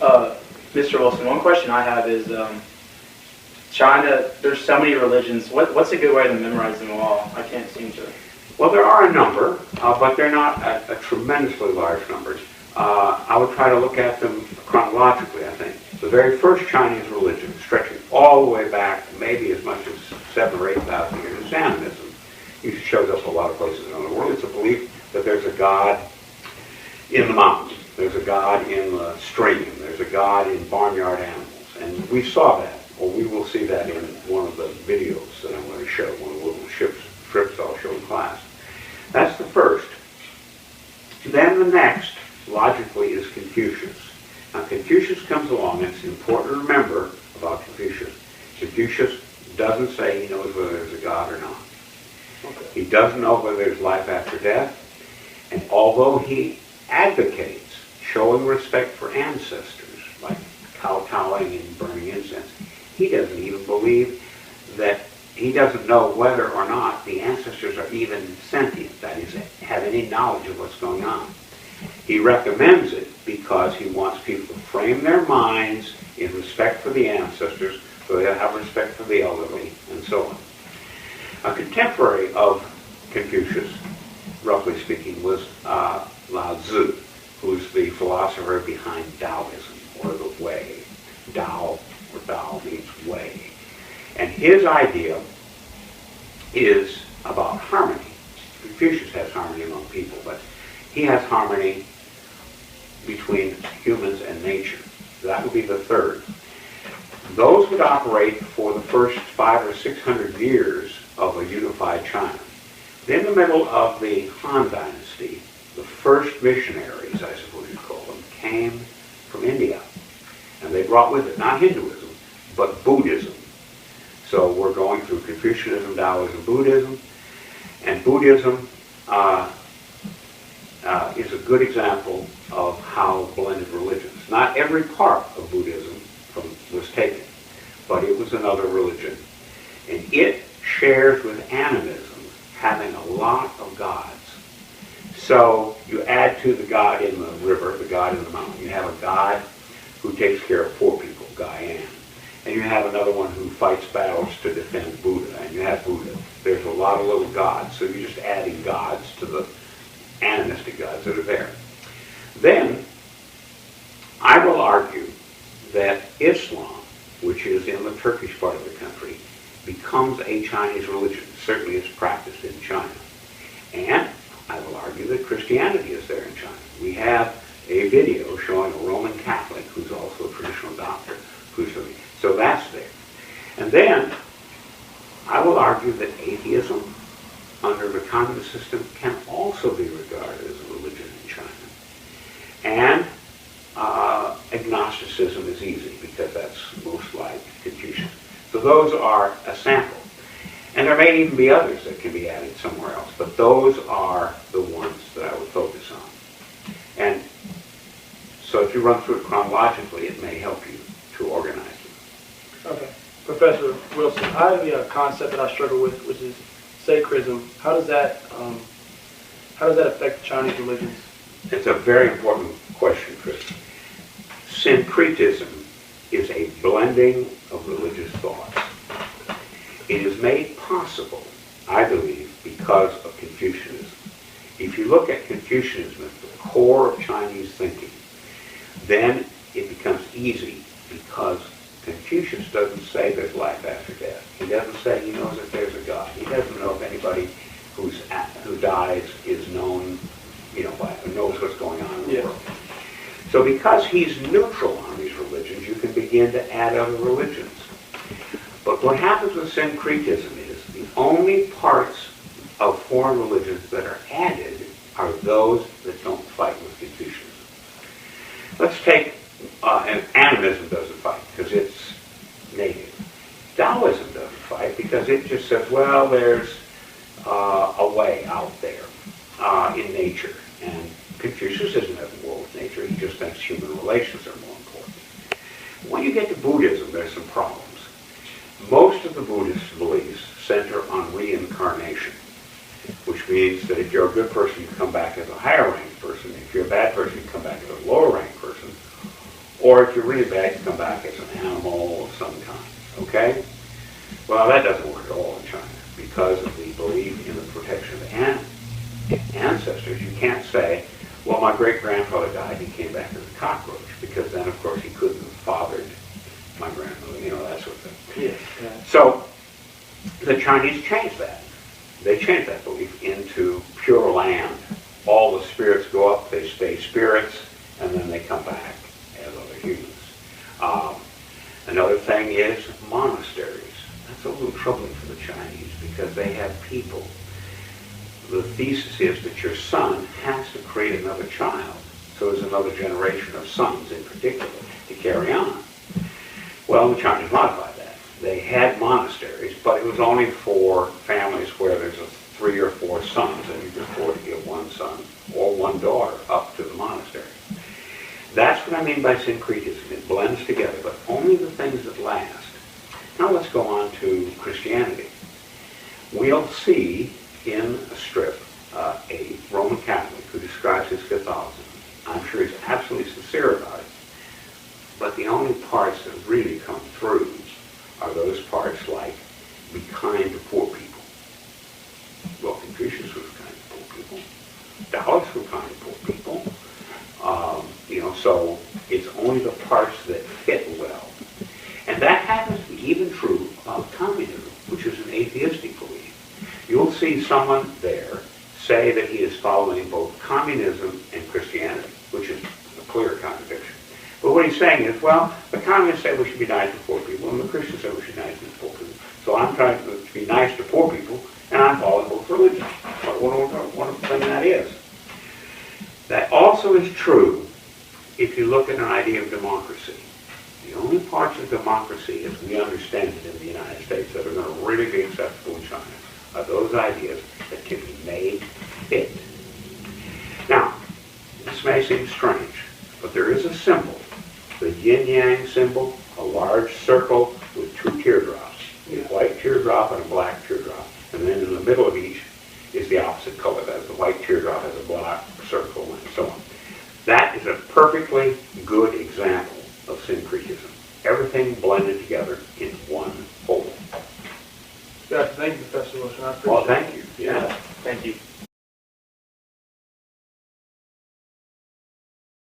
Mr. Wilson, one question I have is, China, there's so many religions. What's a good way to memorize them all? I can't seem to. Well, there are a number, but they're not a tremendously large numbers. I would try to look at them chronologically, I think. The very first Chinese religion, stretching all the way back, maybe as much as 7,000 or 8,000 years, is animism. It shows up a lot of places in the world. It's a belief that there's a God in the mountains, there's a God in the stream, there's a God in barnyard animals. And we saw that, or we will see that in one of the videos that I'm going to show, one of the little strips I'll show in class. That's the first. Then the next, logically, is Confucius. Now, Confucius comes along, and it's important to remember about Confucius. Confucius doesn't say he knows whether there's a God or not. Okay. He doesn't know whether there's life after death. And although he advocates showing respect for ancestors, like kowtowing and burning incense, he doesn't even believe that, he doesn't know whether or not the ancestors are even sentient, that is, have any knowledge of what's going on. He recommends it because he wants people to frame their minds in respect for the ancestors, so they'll have respect for the elderly, and so on. A contemporary of Confucius, roughly speaking, was Lao Tzu, who's the philosopher behind Taoism, or the way. Tao, or Tao, means way. And his idea is about harmony. Confucius has harmony among people, but he has harmony between humans and nature. That would be the third. Those would operate for the first 500 or 600 years of a unified China. In the middle of the Han Dynasty, the first missionaries, I suppose you'd call them, came from India. And they brought with it not Hinduism, but Buddhism. So we're going through Confucianism, Taoism, Buddhism. And Buddhism is a good example of how blended religions. Not every part of Buddhism was taken, but it was another religion. And it shares with animism having a lot of gods. So you add to the god in the river, the god in the mountain, you have a god who takes care of poor people, Gaian. And you have another one who fights battles to defend Buddha, and you have Buddha. There's a lot of little gods, so you're just adding gods to the animistic gods that are there. Then, I will argue that Islam, which is in the Turkish part of the country, becomes a Chinese religion. Certainly it's practiced in China. And I will argue that Christianity is there in China. We have a video showing a Roman Catholic who's also a traditional doctor. So that's there. And then I will argue that atheism under the communist system can also be regarded as a religion in China. And agnosticism is easy because that's most like Confucius. So those are a sample. And there may even be others that can be added somewhere else, but those are the ones that I would focus on. And so if you run through it chronologically, it may help you to organize them. Okay. Professor Wilson, I have a concept that I struggle with, which is sacrism. How does that affect Chinese religions? It's a very important question, Chris. Syncretism is a blending of religious thoughts. It is made possible, I believe, because of Confucianism. If you look at Confucianism as the core of Chinese thinking, then it becomes easy because Confucius doesn't say there's life after death. He doesn't say he knows that there's a God. He doesn't know if anybody who dies is known, knows what's going on in the world. So because he's neutral on these religions, you can begin to add other religions. But what happens with syncretism is the only parts of foreign religions that are added are those that don't fight with Confucianism. Let's take, and animism doesn't fight because it's native. Taoism doesn't fight because it just says, well, there's a way out there in nature. And Confucius isn't at war with nature. He just thinks human relations are more important. When you get to Buddhism, there's some problems. Most of the Buddhist beliefs center on reincarnation, which means that if you're a good person, you come back as a higher ranked person. If you're a bad person, you come back as a lower ranked person. Or if you're really bad, you come back as an animal of some kind. Okay? Well, that doesn't work at all in China because of the belief in the protection of ancestors. You can't say, well, my great-grandfather died, he came back as a cockroach, because then, of course, he couldn't have fathered my grandmother, that sort of thing. Yes. Yeah. So the Chinese changed that. They changed that belief into pure land. All the spirits go up, they stay spirits, and then they come back as other humans. Another thing is monasteries. That's a little troubling for the Chinese because they have people. The thesis is that your son has to create another child, so there's another generation of sons in particular to carry on. Well, the Chinese modified that. They had monasteries, but it was only for families where there's 3 or 4 sons, and you can afford to give one son or one daughter up to the monastery. That's what I mean by syncretism. It blends together, but only the things that last. Now let's go on to Christianity. We'll see in a strip a Roman Catholic who describes his Catholicism. I'm sure he's absolutely sincere about it. But the only parts that really come through are those parts like, be kind to poor people. Well, Confucius was kind to poor people. Taoists were kind to poor people. So it's only the parts that fit well. And that happens to be even true of communism, which is an atheistic belief. You'll see someone there say that he is following both communism and Christianity, which is a clear contradiction. But what he's saying is, well, the communists say we should be nice to poor people, and the Christians say we should be nice to poor people. So I'm trying to be nice to poor people, and I'm following both religions. What a thing that is. That also is true if you look at an idea of democracy. The only parts of democracy, as we understand it in the United States, that are going to really be acceptable in China are those ideas that can be made fit. Now, this may seem strange, but there is a symbol, the yin-yang symbol, a large circle with 2 teardrops, a white teardrop and a black teardrop. And then in the middle of each is the opposite color. That is, the white teardrop has a black circle and so on. That is a perfectly good example of syncretism. Everything blended together in one whole. Yeah, thank you, Professor Wilson. I appreciate Well, thank